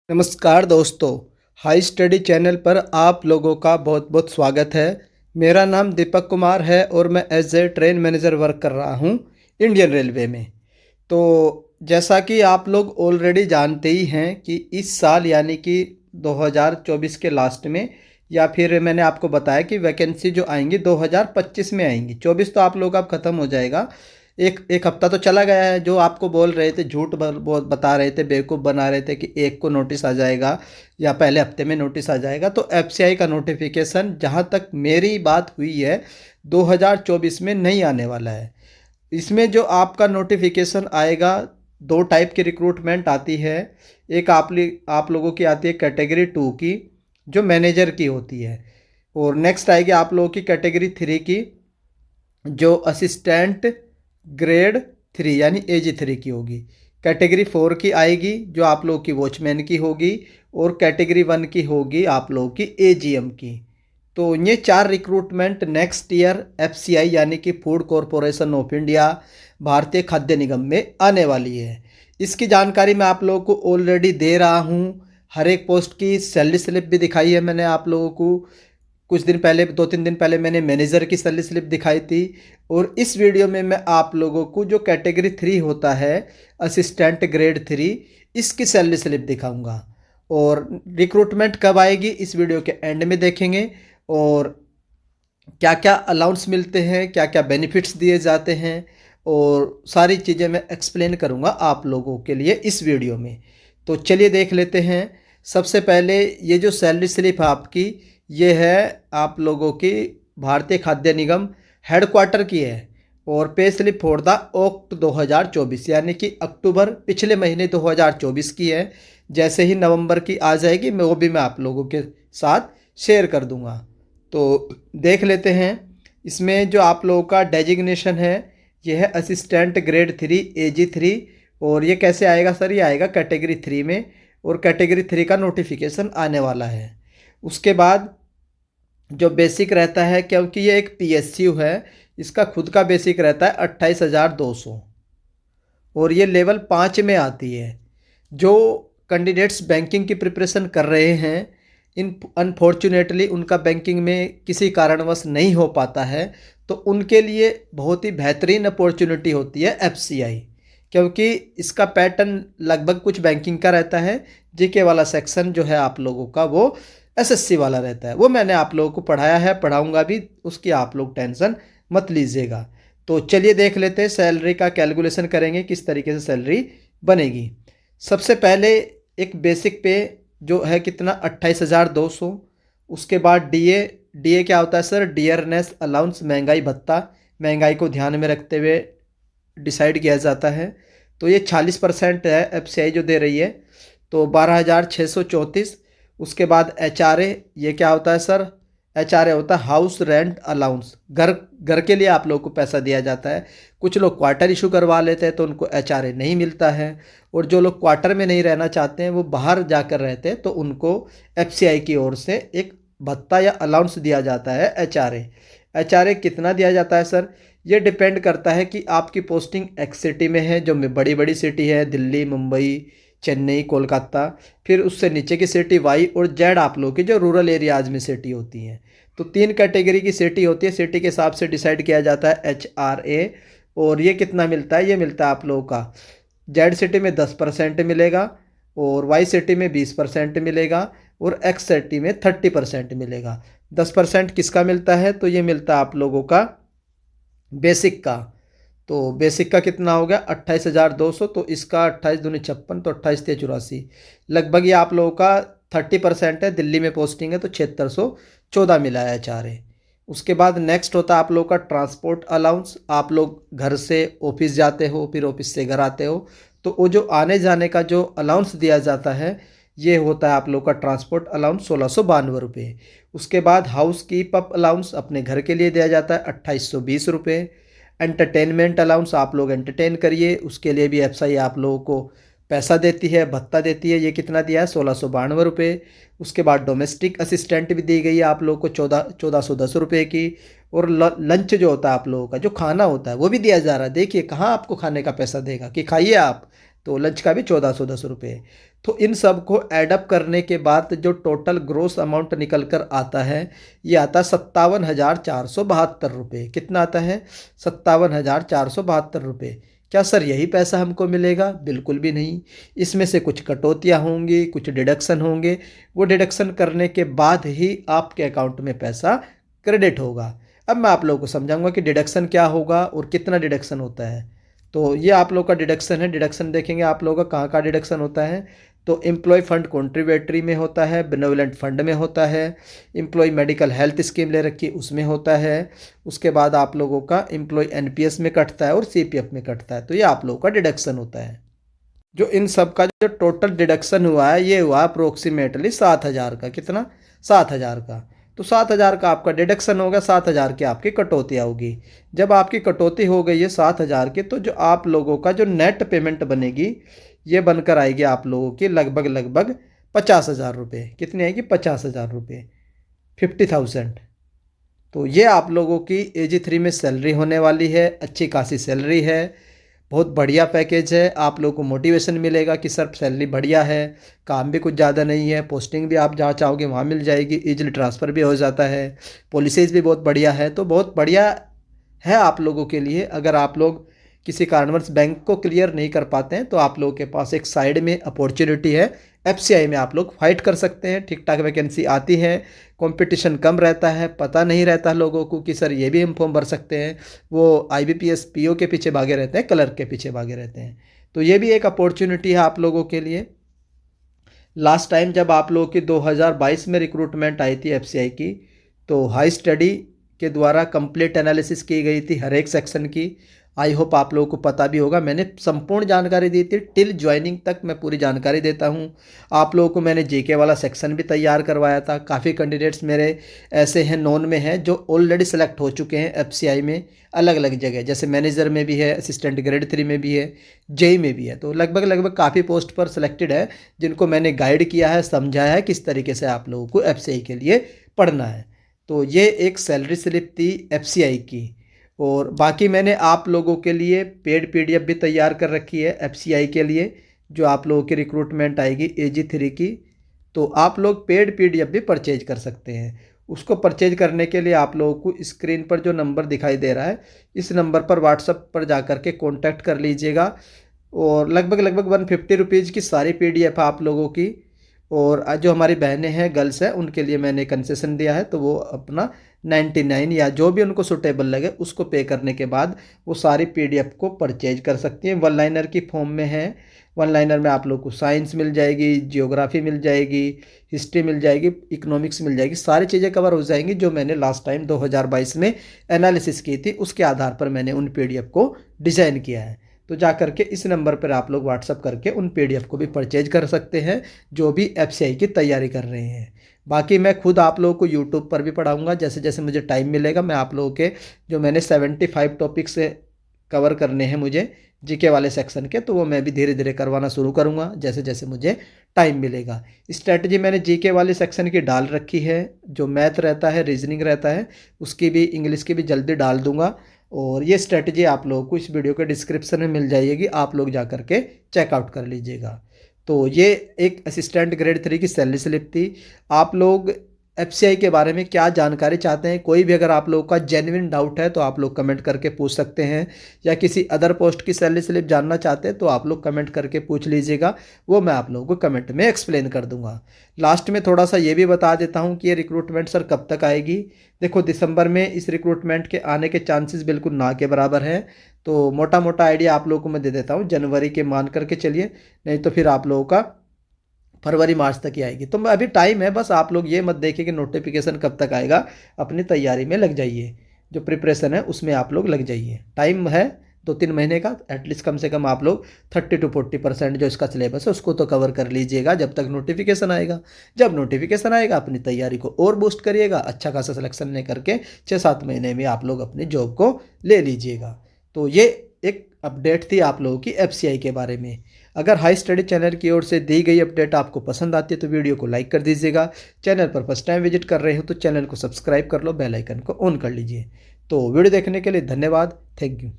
नमस्कार दोस्तों, high study channel पर आप लोगों का बहुत बहुत स्वागत है। मेरा नाम दीपक कुमार है और मैं as a train manager work कर रहा हूँ इंडियन रेलवे में। तो जैसा कि आप लोग ऑलरेडी जानते ही हैं कि इस साल यानी कि 2024 के लास्ट में या फिर मैंने आपको बताया कि वैकेंसी जो आएंगी 2025 में आएंगी। 24 तो आप लोग अब ख़त्म हो जाएगा। एक एक हफ्ता तो चला गया है। जो आपको बोल रहे थे, झूठ बता रहे थे, बेवकूफ़ बना रहे थे कि एक को नोटिस आ जाएगा या पहले हफ्ते में नोटिस आ जाएगा, तो एफसीआई का नोटिफिकेशन जहां तक मेरी बात हुई है 2024 में नहीं आने वाला है। इसमें जो आपका नोटिफिकेशन आएगा, दो टाइप की रिक्रूटमेंट आती है। एक आप लोगों की आती है कैटेगरी 2 की, जो मैनेजर की होती है, और नेक्स्ट आएगी आप लोगों की कैटेगरी 3 की, जो असिस्टेंट ग्रेड 3 यानी AG3 की होगी। कैटेगरी 4 की आएगी जो आप लोगों की वॉचमैन की होगी, और कैटेगरी 1 की होगी आप लोगों की AGM की। तो ये चार रिक्रूटमेंट नेक्स्ट ईयर FCI यानी कि फूड कॉरपोरेशन ऑफ इंडिया, भारतीय खाद्य निगम में आने वाली है। इसकी जानकारी मैं आप लोगों को ऑलरेडी दे रहा हूँ। हर एक पोस्ट की सैलरी स्लिप भी दिखाई है मैंने आप लोगों को। कुछ दिन पहले, 2-3 दिन पहले मैंने मैनेजर की सैलरी स्लिप दिखाई थी। और इस वीडियो में मैं आप लोगों को जो कैटेगरी 3 होता है, असिस्टेंट ग्रेड 3, इसकी सैलरी स्लिप दिखाऊंगा। और रिक्रूटमेंट कब आएगी इस वीडियो के एंड में देखेंगे, और क्या क्या अलाउंस मिलते हैं, क्या क्या बेनिफिट्स दिए जाते हैं, और सारी चीज़ें मैं एक्सप्लेन करूंगा आप लोगों के लिए इस वीडियो में। तो चलिए देख लेते हैं। सबसे पहले ये जो सैलरी स्लिप है आपकी, ये है आप लोगों की भारतीय खाद्य निगम हेडक्वार्टर की है, और pay slip for the oct 2024 यानी कि अक्टूबर पिछले महीने 2024 की है। जैसे ही नवंबर की आ जाएगी मैं आप लोगों के साथ शेयर कर दूंगा। तो देख लेते हैं। इसमें जो आप लोगों का डेजिग्नेशन है, ये है असिस्टेंट ग्रेड 3 AG3। और ये कैसे आएगा सर? ये आएगा कैटेगरी 3 में, और कैटेगरी 3 का नोटिफिकेशन आने वाला है। उसके बाद जो बेसिक रहता है, क्योंकि ये एक PSU है, इसका खुद का बेसिक रहता है 28,200, और ये लेवल 5 में आती है। जो कैंडिडेट्स बैंकिंग की प्रिपरेशन कर रहे हैं, इन अनफॉर्चुनेटली उनका बैंकिंग में किसी कारणवश नहीं हो पाता है, तो उनके लिए बहुत ही बेहतरीन अपॉर्चुनिटी होती है FCI, क्योंकि इसका पैटर्न लगभग कुछ बैंकिंग का रहता है। जीके वाला सेक्शन जो है आप लोगों का, वो SSC वाला रहता है। वो मैंने आप लोगों को पढ़ाया है, पढ़ाऊंगा भी, उसकी आप लोग टेंशन मत लीजिएगा। तो चलिए देख लेते हैं, सैलरी का कैलकुलेशन करेंगे किस तरीके से सैलरी बनेगी। सबसे पहले एक बेसिक पे जो है कितना, 28,200। उसके बाद DA क्या होता है सर? डियरनेस अलाउंस, महंगाई भत्ता। महंगाई को ध्यान में रखते हुए डिसाइड किया जाता है। तो ये 40% है FCI जो दे रही है, तो 12,634। उसके बाद HRA, ये क्या होता है सर? HRA होता है हाउस रेंट अलाउंस। घर घर के लिए आप लोगों को पैसा दिया जाता है। कुछ लोग क्वार्टर इशू करवा लेते हैं तो उनको HRA नहीं मिलता है, और जो लोग क्वार्टर में नहीं रहना चाहते हैं, वो बाहर जाकर रहते हैं, तो उनको FCI की ओर से एक भत्ता या अलाउंस दिया जाता है HRA कितना दिया जाता है सर? ये डिपेंड करता है कि आपकी पोस्टिंग X सिटी में है, जो बड़ी बड़ी सिटी है, दिल्ली, मुंबई, चेन्नई, कोलकाता। फिर उससे नीचे की सिटी Y और Z आप लोगों की जो रूरल एरियाज़ में सिटी होती हैं। तो 3 कैटेगरी की सिटी होती है। सिटी के हिसाब से डिसाइड किया जाता है HRA। और ये कितना मिलता है? ये मिलता है आप लोगों का Z सिटी में 10% मिलेगा, और Y सिटी में 20% मिलेगा, और X सिटी में 30% मिलेगा। 10% किसका मिलता है? तो ये मिलता है आप लोगों का बेसिक का। तो बेसिक का कितना हो गया? 28,200। तो इसका 28 दूनी 56, तो 28,384 लगभग ये आप लोगों का 30% है। दिल्ली में पोस्टिंग है तो 7614 मिला है HRA। उसके बाद नेक्स्ट होता है आप लोगों का ट्रांसपोर्ट अलाउंस। आप लोग घर से ऑफिस जाते हो, फिर ऑफिस से घर आते हो, तो वो जो आने जाने का जो अलाउंस दिया जाता है, ये होता है आप लोग का ट्रांसपोर्ट अलाउंस 1692 रुपये। उसके बाद हाउस कीप अप अलाउंस अपने घर के लिए दिया जाता है 2820 रुपये। एंटरटेनमेंट अलाउंस, आप लोग एंटरटेन करिए, उसके लिए भी FCI आप लोगों को पैसा देती है, भत्ता देती है। ये कितना दिया है? 1692 रुपये। उसके बाद डोमेस्टिक असिस्टेंट भी दी गई है आप लोगों को 1410 रुपये की। और लंच जो होता है आप लोगों का, जो खाना होता है, वो भी दिया जा रहा है। देखिए कहाँ आपको खाने का पैसा देगा कि खाइए आप, तो लंच का भी 1410 रुपये। तो इन सब को एडअप करने के बाद जो टोटल ग्रोस अमाउंट निकल कर आता है, ये आता है 57,472 रुपये। कितना आता है? 57,472 रुपये। क्या सर यही पैसा हमको मिलेगा? बिल्कुल भी नहीं। इसमें से कुछ कटौतियाँ होंगी, कुछ डिडक्शन होंगे। वो डिडक्शन करने के बाद ही आपके अकाउंट में पैसा क्रेडिट होगा। अब मैं आप लोगों को समझाऊंगा कि डिडक्शन क्या होगा और कितना डिडक्शन होता है। तो ये आप लोग का डिडक्शन है। डिडक्शन देखेंगे आप लोगों का कहाँ डिडक्शन होता है। तो एम्प्लॉय फंड कॉन्ट्रीब्यूटरी में होता है, बेनेवोलेंट फंड में होता है, एम्प्लॉय मेडिकल हेल्थ स्कीम ले रखी उसमें होता है। उसके बाद आप लोगों का एम्प्लॉय एनपीएस में कटता है और सीपीएफ में कटता है। तो ये आप लोगों का डिडक्शन होता है। जो इन सब का जो टोटल डिडक्शन हुआ है, ये हुआ अप्रोक्सीमेटली 7,000 का। कितना? 7,000 का। तो 7,000 का आपका डिडक्शन होगा, 7,000 की आपकी कटौती होगी। जब आपकी कटौती हो गई है 7,000 की, तो जो आप लोगों का जो नेट पेमेंट बनेगी, ये बनकर आएगी आप लोगों की लगभग 50,000 रुपये। कितनी आएगी? 50,000 रुपये, 50,000। तो ये आप लोगों की AG3 में सैलरी होने वाली है। अच्छी खासी सैलरी है, बहुत बढ़िया पैकेज है। आप लोगों को मोटिवेशन मिलेगा कि सर सैलरी बढ़िया है, काम भी कुछ ज़्यादा नहीं है, पोस्टिंग भी आप जहाँ चाहोगे वहाँ मिल जाएगी, ईजिली ट्रांसफ़र भी हो जाता है, पॉलिसीज़ भी बहुत बढ़िया है। तो बहुत बढ़िया है आप लोगों के लिए। अगर आप लोग किसी कारणवश बैंक को क्लियर नहीं कर पाते हैं, तो आप लोगों के पास एक साइड में अपॉर्चुनिटी है। FCI में आप लोग फाइट कर सकते हैं। ठीक ठाक वैकेंसी आती है, कंपटीशन कम रहता है, पता नहीं रहता लोगों को कि सर ये भी हम फॉर्म भर सकते हैं। वो IBPS PO के पीछे भागे रहते हैं, क्लर्क के पीछे भागे रहते हैं। तो ये भी एक अपॉर्चुनिटी है आप लोगों के लिए। लास्ट टाइम जब आप लोगों की 2022 में रिक्रूटमेंट आई थी FCI की, तो हाई स्टडी के द्वारा कंप्लीट एनालिसिस की गई थी हर एक सेक्शन की। आई होप आप लोगों को पता भी होगा, मैंने संपूर्ण जानकारी दी थी, टिल ज्वाइनिंग तक मैं पूरी जानकारी देता हूं। आप लोगों को मैंने जीके वाला सेक्शन भी तैयार करवाया था। काफ़ी कैंडिडेट्स मेरे ऐसे हैं, नॉन में हैं, जो ऑलरेडी सेलेक्ट हो चुके हैं FCI में अलग अलग जगह, जैसे मैनेजर में भी है, असिस्टेंट ग्रेड 3 में भी है, JEE में भी है। तो लगभग काफ़ी पोस्ट पर सिलेक्टेड है, जिनको मैंने गाइड किया है, समझाया है किस तरीके से आप लोगों को FCI के लिए पढ़ना है। तो ये एक सैलरी स्लिप थी FCI की। और बाकी मैंने आप लोगों के लिए पेड PDF भी तैयार कर रखी है FCI के लिए, जो आप लोगों की रिक्रूटमेंट आएगी AG3 की। तो आप लोग पेड PDF भी परचेज कर सकते हैं। उसको परचेज करने के लिए आप लोगों को स्क्रीन पर जो नंबर दिखाई दे रहा है, इस नंबर पर व्हाट्सएप पर जा कर के कॉन्टैक्ट कर लीजिएगा। और लगभग 150 रुपीज़ की सारी PDF आप लोगों की। और जो हमारी बहनें हैं, गर्ल्स हैं, उनके लिए मैंने कंसेशन दिया है, तो वो अपना 99 या जो भी उनको सुटेबल लगे उसको पे करने के बाद वो सारी PDF को परचेज कर सकती हैं। 1 लाइनर की फॉर्म में है। 1 लाइनर में आप लोग को साइंस मिल जाएगी, जियोग्राफी मिल जाएगी, हिस्ट्री मिल जाएगी, इकोनॉमिक्स मिल जाएगी, सारी चीज़ें कवर हो जाएंगी जो मैंने लास्ट टाइम 2022 में एनालिसिस की थी। उसके आधार पर मैंने उन PDF को डिज़ाइन किया है। तो जा करके इस नंबर पर आप लोग व्हाट्सअप करके उन PDF को भी परचेज कर सकते हैं, जो भी FCI की तैयारी कर रहे हैं। बाकी मैं खुद आप लोगों को यूट्यूब पर भी पढ़ाऊंगा, जैसे जैसे मुझे टाइम मिलेगा। मैं आप लोगों के जो मैंने 75 टॉपिक्स से कवर करने हैं मुझे जीके वाले सेक्शन के, तो वो मैं भी धीरे धीरे करवाना शुरू करूंगा जैसे जैसे मुझे टाइम मिलेगा। स्ट्रैटेजी मैंने जीके वाले सेक्शन की डाल रखी है, जो मैथ रहता है, रीजनिंग रहता है, उसकी भी, इंग्लिश की भी जल्दी डाल दूंगा। और ये स्ट्रैटेजी आप लोगों को इस वीडियो के डिस्क्रिप्शन में मिल जाएगी, आप लोग जा करके चेकआउट कर लीजिएगा। तो ये एक असिस्टेंट ग्रेड 3 की सैलरी स्लिप थी। आप लोग FCI के बारे में क्या जानकारी चाहते हैं, कोई भी अगर आप लोगों का जेन्युइन डाउट है तो आप लोग कमेंट करके पूछ सकते हैं, या किसी अदर पोस्ट की सैलरी स्लिप जानना चाहते हैं तो आप लोग कमेंट करके पूछ लीजिएगा, वो मैं आप लोगों को कमेंट में एक्सप्लेन कर दूंगा। लास्ट में थोड़ा सा ये भी बता देता हूँ कि ये रिक्रूटमेंट सर कब तक आएगी। देखो, दिसंबर में इस रिक्रूटमेंट के आने के चांसेस बिल्कुल ना के बराबर हैं। तो मोटा मोटा आइडिया आप लोगों को मैं दे देता हूँ, जनवरी के मान करके चलिए, नहीं तो फिर आप लोगों का फरवरी मार्च तक ही आएगी। तो अभी टाइम है, बस आप लोग ये मत देखिए कि नोटिफिकेशन कब तक आएगा, अपनी तैयारी में लग जाइए, जो प्रिपरेशन है उसमें आप लोग लग जाइए। टाइम है 2-3 महीने का, एटलीस्ट कम से कम आप लोग 30 to 40% जो इसका सिलेबस है उसको तो कवर कर लीजिएगा जब तक नोटिफिकेशन आएगा। जब नोटिफिकेशन आएगा अपनी तैयारी को और बूस्ट करिएगा, अच्छा खासा सिलेक्शन ले करके 6-7 महीने में आप लोग अपनी जॉब को ले लीजिएगा। तो ये एक अपडेट थी आप लोगों की FCI के बारे में। अगर हाई स्टडी चैनल की ओर से दी गई अपडेट आपको पसंद आती है तो वीडियो को लाइक कर दीजिएगा। चैनल पर फर्स्ट टाइम विजिट कर रहे हो तो चैनल को सब्सक्राइब कर लो, बेल आइकन को ऑन कर लीजिए। तो वीडियो देखने के लिए धन्यवाद, थैंक यू।